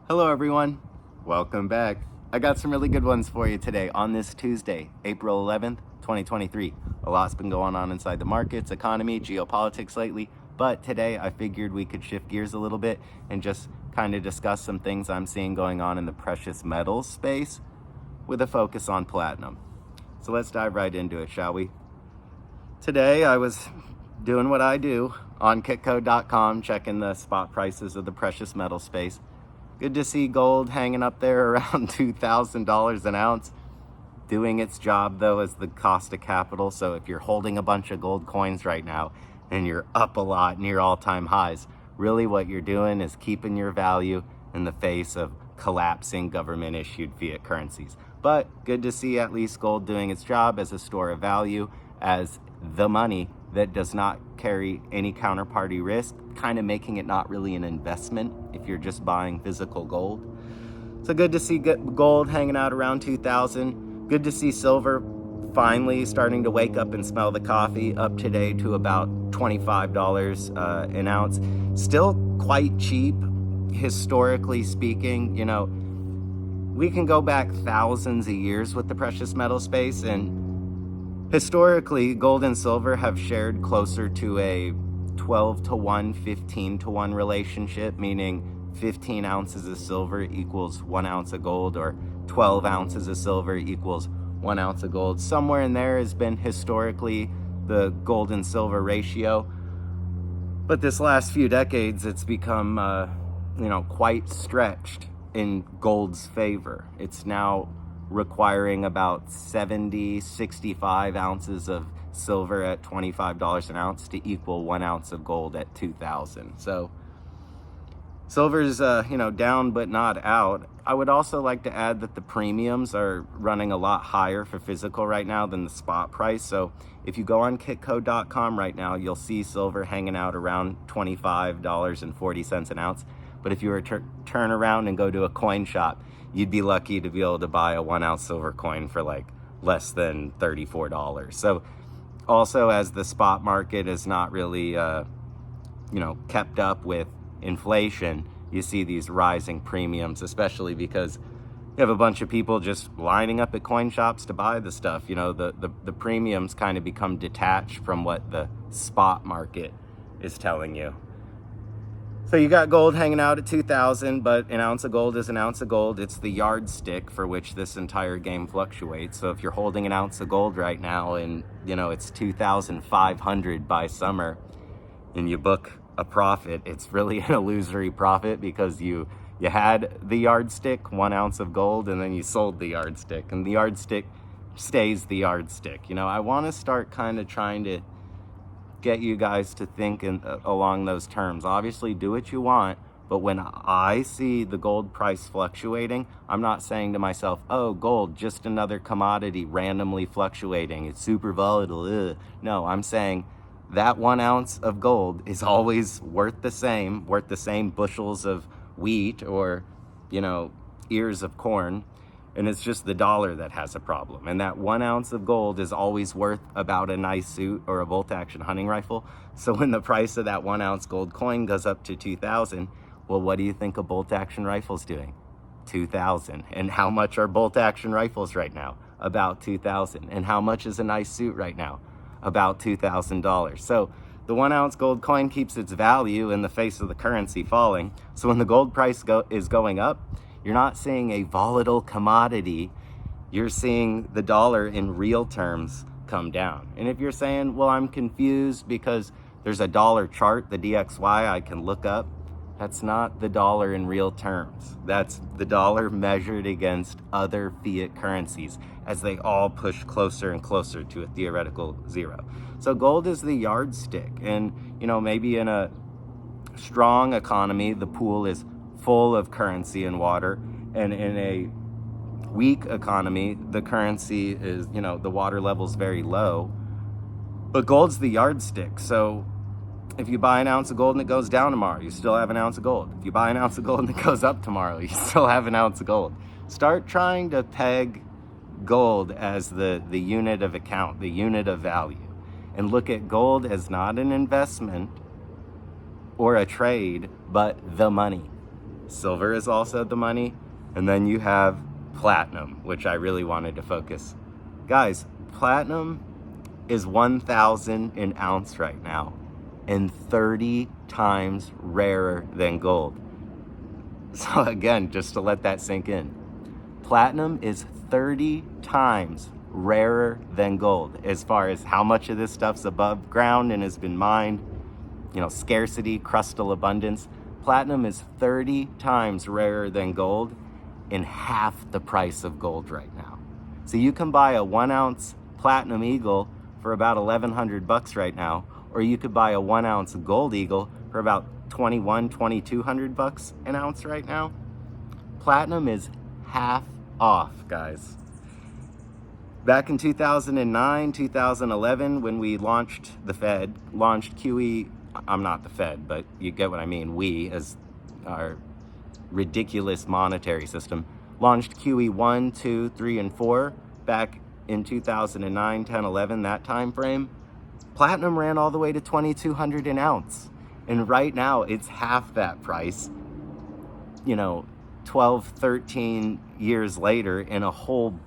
Hello everyone, welcome back. I got some really good ones for you today on this Tuesday, April 11th, 2023. A lot's been going on inside the markets, economy, geopolitics lately, but today I figured we could shift gears a little bit and just kind of discuss some things I'm seeing going on in the precious metals space with a focus on platinum. So let's dive right into it, shall we? Today I was doing what I do on kitco.com, checking the spot prices of the precious metal space. Good to see gold hanging up there around $2,000 an ounce, doing its job though as the cost of capital. So if you're holding a bunch of gold coins right now and you're up a lot near all-time highs, really what you're doing is keeping your value in the face of collapsing government-issued fiat currencies. But good to see at least gold doing its job as a store of value, as the money that does not carry any counterparty risk, kind of making it not really an investment if you're just buying physical gold. So good to see gold hanging out around 2,000. Good to see silver finally starting to wake up and smell the coffee, up today to about $25 an ounce. Still quite cheap, historically speaking. You know, we can go back thousands of years with the precious metal space, and historically, gold and silver have shared closer to a 12 to 1, 15 to 1 relationship, meaning 15 ounces of silver equals 1 ounce of gold, or 12 ounces of silver equals 1 ounce of gold. Somewhere in there has been historically the gold and silver ratio. But this last few decades, it's become, quite stretched in gold's favor. It's now requiring about 65 ounces of silver at $25 an ounce to equal 1 ounce of gold at 2,000. So silver's, down but not out. I would also like to add that the premiums are running a lot higher for physical right now than the spot price. So if you go on kitco.com right now, you'll see silver hanging out around $25.40 an ounce. But if you were to turn around and go to a coin shop, you'd be lucky to be able to buy a 1 ounce silver coin for like less than $34. So also, as the spot market is not really, kept up with inflation, you see these rising premiums, especially because you have a bunch of people just lining up at coin shops to buy the stuff. You know, the premiums kind of become detached from what the spot market is telling you. So you got gold hanging out at 2,000, but an ounce of gold is an ounce of gold. It's the yardstick for which this entire game fluctuates. So if you're holding an ounce of gold right now and, it's 2,500 by summer and you book a profit, it's really an illusory profit because you had the yardstick, 1 ounce of gold, and then you sold the yardstick, and the yardstick stays the yardstick. I want to start kind of trying to get you guys to think along those terms. Obviously, do what you want, but when I see the gold price fluctuating, I'm not saying to myself, oh, gold, just another commodity randomly fluctuating. It's super volatile. Ugh. No, I'm saying that 1 ounce of gold is always worth the same bushels of wheat or, ears of corn. And it's just the dollar that has a problem. And that 1 ounce of gold is always worth about a nice suit or a bolt-action hunting rifle. So when the price of that 1 ounce gold coin goes up to 2,000, well, what do you think a bolt-action rifle's doing? 2,000. And how much are bolt-action rifles right now? About 2,000. And how much is a nice suit right now? About $2,000. So the 1 ounce gold coin keeps its value in the face of the currency falling. So when the gold price is going up, you're not seeing a volatile commodity. You're seeing the dollar in real terms come down. And if you're saying, well, I'm confused because there's a dollar chart, the DXY I can look up, that's not the dollar in real terms. That's the dollar measured against other fiat currencies as they all push closer and closer to a theoretical zero. So gold is the yardstick. And, maybe in a strong economy, the pool is full of currency and water, and in a weak economy, the currency is, the water level's very low, but gold's the yardstick. So if you buy an ounce of gold and it goes down tomorrow, you still have an ounce of gold. If you buy an ounce of gold and it goes up tomorrow, you still have an ounce of gold. Start trying to peg gold as the unit of account, the unit of value, and look at gold as not an investment or a trade, but the money. Silver is also the money. And then you have platinum, which I really wanted to focus. Guys, platinum is 1,000 an ounce right now and 30 times rarer than gold. So again, just to let that sink in, platinum is 30 times rarer than gold as far as how much of this stuff's above ground and has been mined, scarcity, crustal abundance. Platinum is 30 times rarer than gold and half the price of gold right now. So you can buy a 1 ounce platinum eagle for about $1,100 right now, or you could buy a 1 ounce gold eagle for about $2,200 an ounce right now. Platinum is half off, guys. Back in 2009, 2011, when we launched QE, I'm not the Fed, but you get what I mean. We, as our ridiculous monetary system, launched QE 1, 2, 3, and 4 back in 2009, 10, 11, that time frame. Platinum ran all the way to $2,200 an ounce. And right now, it's half that price, 12, 13 years later, and a whole,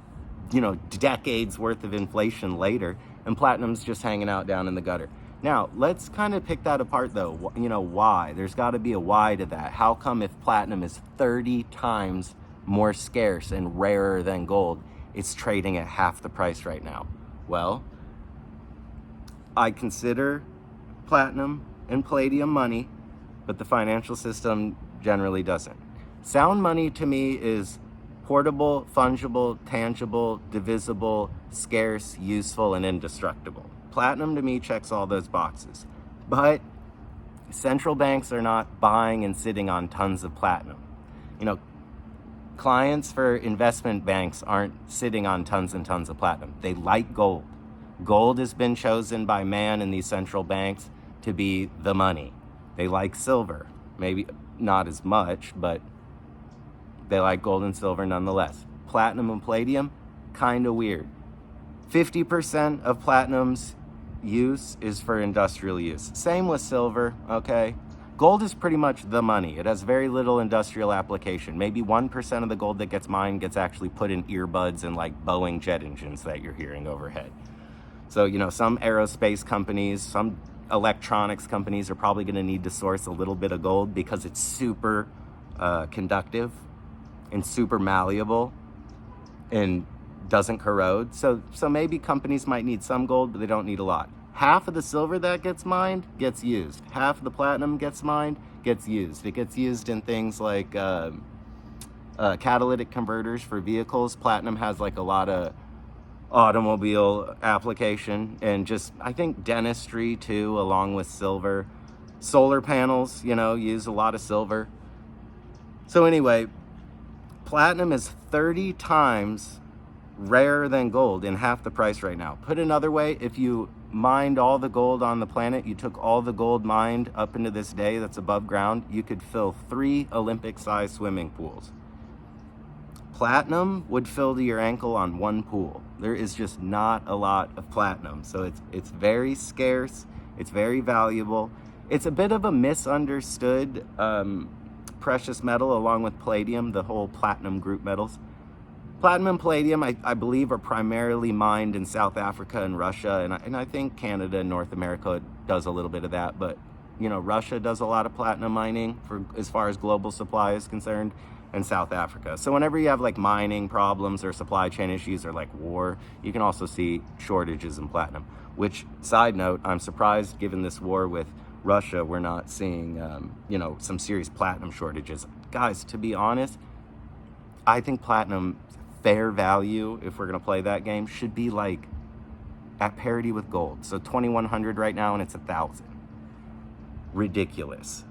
decades worth of inflation later, and platinum's just hanging out down in the gutter. Now, let's kind of pick that apart, though. Why? There's got to be a why to that. How come if platinum is 30 times more scarce and rarer than gold, it's trading at half the price right now? Well, I consider platinum and palladium money, but the financial system generally doesn't. Sound money to me is portable, fungible, tangible, divisible, scarce, useful, and indestructible. Platinum to me checks all those boxes. But central banks are not buying and sitting on tons of platinum. Clients for investment banks aren't sitting on tons and tons of platinum. They like gold. Gold has been chosen by man in these central banks to be the money. They like silver. Maybe not as much, but they like gold and silver nonetheless. Platinum and palladium, kind of weird. 50% of platinum's use is for industrial use. Same with silver, okay? Gold is pretty much the money. It has very little industrial application. Maybe 1% of the gold that gets mined gets actually put in earbuds and like Boeing jet engines that you're hearing overhead. So, some aerospace companies, some electronics companies are probably going to need to source a little bit of gold because it's super conductive and super malleable and doesn't corrode. So maybe companies might need some gold, but they don't need a lot. Half of the silver that gets mined gets used. Half of the platinum gets mined, gets used. It gets used in things like catalytic converters for vehicles. Platinum has like a lot of automobile application, and just, I think, dentistry too, along with silver. Solar panels, use a lot of silver. So anyway, platinum is 30 times rarer than gold and half the price right now. Put another way, if you mined all the gold on the planet, you took all the gold mined up into this day that's above ground, you could fill 3 Olympic-sized swimming pools. Platinum would fill to your ankle on 1 pool. There is just not a lot of platinum. So it's very scarce. It's very valuable. It's a bit of a misunderstood precious metal along with palladium, the whole platinum group metals. Platinum and palladium, I believe, are primarily mined in South Africa and Russia, and I think Canada and North America does a little bit of that, but Russia does a lot of platinum mining for as far as global supply is concerned, and South Africa. So whenever you have like mining problems or supply chain issues or like war, you can also see shortages in platinum, which, side note, I'm surprised given this war with Russia, we're not seeing, some serious platinum shortages. Guys, to be honest, I think platinum fair value, if we're going to play that game, should be like at parity with gold. So 2,100 right now, and it's 1,000. Ridiculous.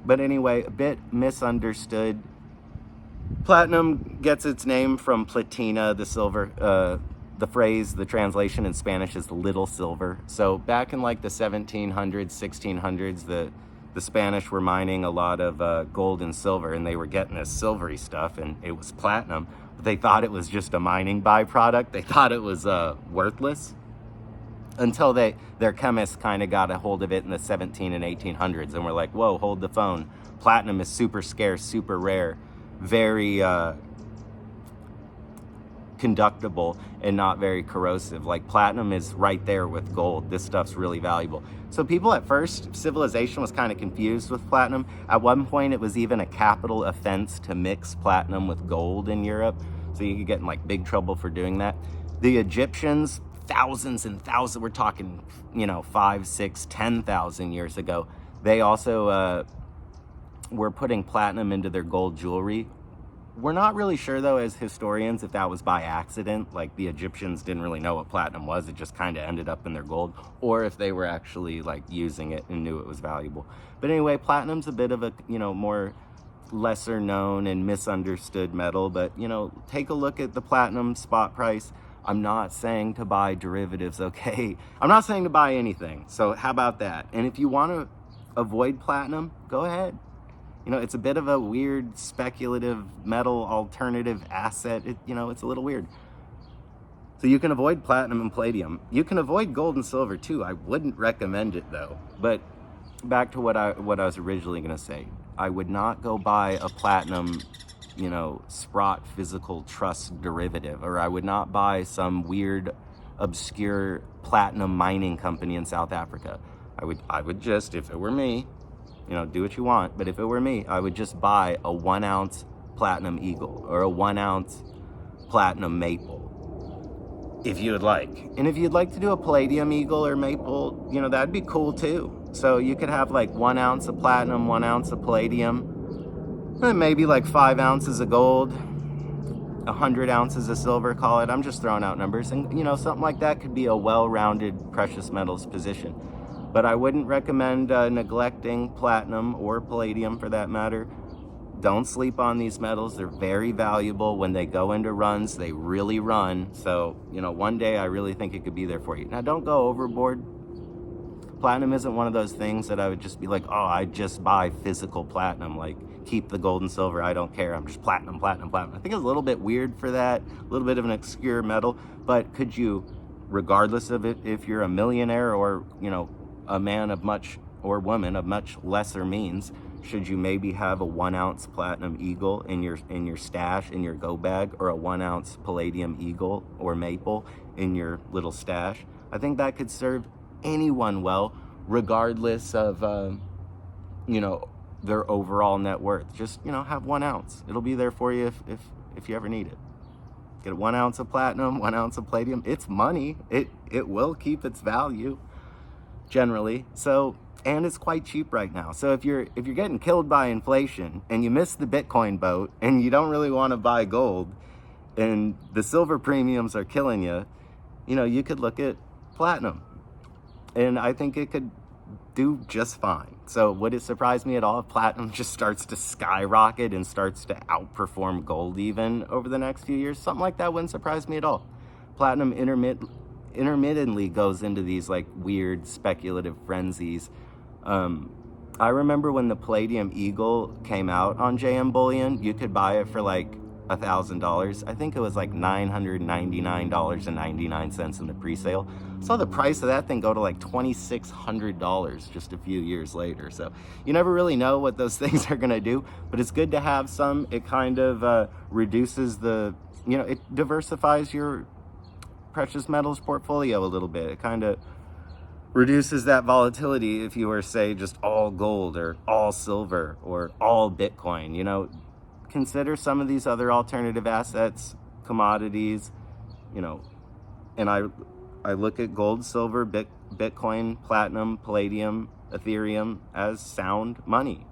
But anyway, a bit misunderstood. Platinum gets its name from platina, the silver. The phrase, the translation in Spanish is little silver. So back in like the 1700s, 1600s, the Spanish were mining a lot of gold and silver, and they were getting this silvery stuff, and it was platinum. But they thought it was just a mining byproduct. They thought it was worthless until their chemists kind of got a hold of it in the 17 and 1800s, and were like, whoa, hold the phone. platinum is super scarce, super rare, very conductible, and not very corrosive. Like platinum is right there with gold. This stuff's really valuable. So people at first, civilization was kind of confused with platinum. At one point, it was even a capital offense to mix platinum with gold in Europe. So you could get in like big trouble for doing that. The Egyptians, thousands and thousands, we're talking, 5, 6, 10,000 years ago, they also were putting platinum into their gold jewelry. We're not really sure, though, as historians, if that was by accident, like the Egyptians didn't really know what platinum was, it just kind of ended up in their gold, or if they were actually like using it and knew it was valuable. But anyway, platinum's a bit of a, more lesser known and misunderstood metal, but, take a look at the platinum spot price. I'm not saying to buy derivatives, okay? I'm not saying to buy anything, so how about that? And if you want to avoid platinum, go ahead. It's a bit of a weird speculative metal alternative asset. It's a little weird. So you can avoid platinum and palladium. You can avoid gold and silver too. I wouldn't recommend it though. But back to what I was originally going to say. I would not go buy a platinum, Sprott physical trust derivative, or I would not buy some weird, obscure platinum mining company in South Africa. I would just, if it were me, do what you want. But if it were me, I would just buy a 1 ounce platinum eagle or a 1 ounce platinum maple, if you would like. And if you'd like to do a palladium eagle or maple, that'd be cool too. So you could have like 1 ounce of platinum, 1 ounce of palladium, and maybe like 5 ounces of gold, 100 ounces of silver, call it. I'm just throwing out numbers. And, something like that could be a well-rounded precious metals position. But I wouldn't recommend neglecting platinum or palladium for that matter. Don't sleep on these metals. They're very valuable. When they go into runs, they really run. So, one day I really think it could be there for you. Now, don't go overboard. Platinum isn't one of those things that I would just be like, oh, I just buy physical platinum. Like, keep the gold and silver. I don't care. I'm just platinum, platinum, platinum. I think it's a little bit weird for that. A little bit of an obscure metal. But could you, regardless of it, if you're a millionaire or, a man of much, or woman of much lesser means, should you maybe have a 1 ounce platinum eagle in your stash, in your go bag, or a 1 ounce palladium eagle or maple in your little stash? I think that could serve anyone well, regardless of, their overall net worth. Just, have 1 ounce. It'll be there for you if you ever need it. Get 1 ounce of platinum, 1 ounce of palladium. It's money. It will keep its value. Generally. So, and it's quite cheap right now. So if you're getting killed by inflation and you miss the Bitcoin boat and you don't really want to buy gold and the silver premiums are killing you, you could look at platinum. And I think it could do just fine. So would it surprise me at all if platinum just starts to skyrocket and starts to outperform gold even over the next few years? Something like that wouldn't surprise me at all. Platinum intermittently goes into these like weird speculative frenzies. I remember when the Palladium Eagle came out on JM Bullion, you could buy it for like $1,000. I think it was like $999.99 in the pre-sale. Saw the price of that thing go to like $2,600 just a few years later. So you never really know what those things are going to do, but it's good to have some. It kind of reduces the, it diversifies your precious metals portfolio a little bit. It kind of reduces that volatility if you were, say, just all gold or all silver or all Bitcoin. Consider some of these other alternative assets, commodities, and I look at gold, silver, Bitcoin, platinum, palladium, Ethereum as sound money.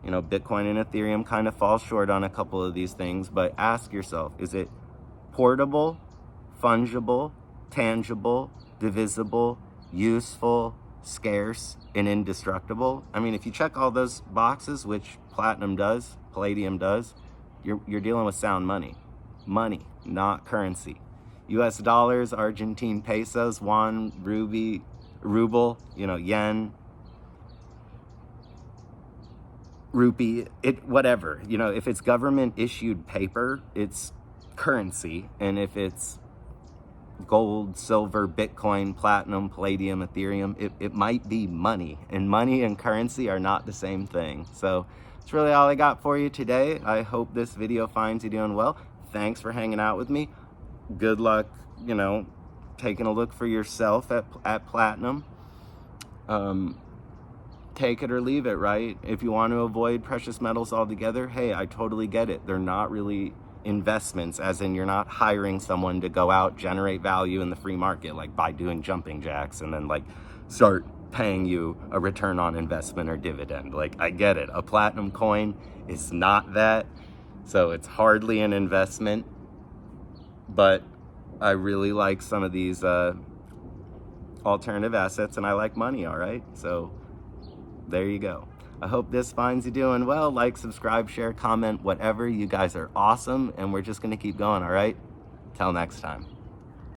Bitcoin and Ethereum kind of fall short on a couple of these things, but ask yourself, is it portable, fungible, tangible, divisible, useful, scarce, and indestructible? I mean, if you check all those boxes, which platinum does, palladium does, you're dealing with sound money, not currency. US dollars, Argentine pesos, yuan, ruble, yen, rupee, whatever. If it's government issued paper, it's currency. And if it's gold, silver, Bitcoin, platinum, palladium, Ethereum, it might be money. And money and currency are not the same thing. So That's really all I got for you today. I hope this video finds you doing well. Thanks for hanging out with me. Good luck, taking a look for yourself at platinum. Take it or leave it, right? If you want to avoid precious metals altogether, hey, I totally get it. They're not really investments, as in you're not hiring someone to go out, generate value in the free market, like by doing jumping jacks and then like start paying you a return on investment or dividend. Like, I get it. A platinum coin is not that, so it's hardly an investment, but I really like some of these alternative assets, and I like money, all right? So there you go. I hope this finds you doing well. Like, subscribe, share, comment, whatever. You guys are awesome, and we're just going to keep going, all right? Till next time.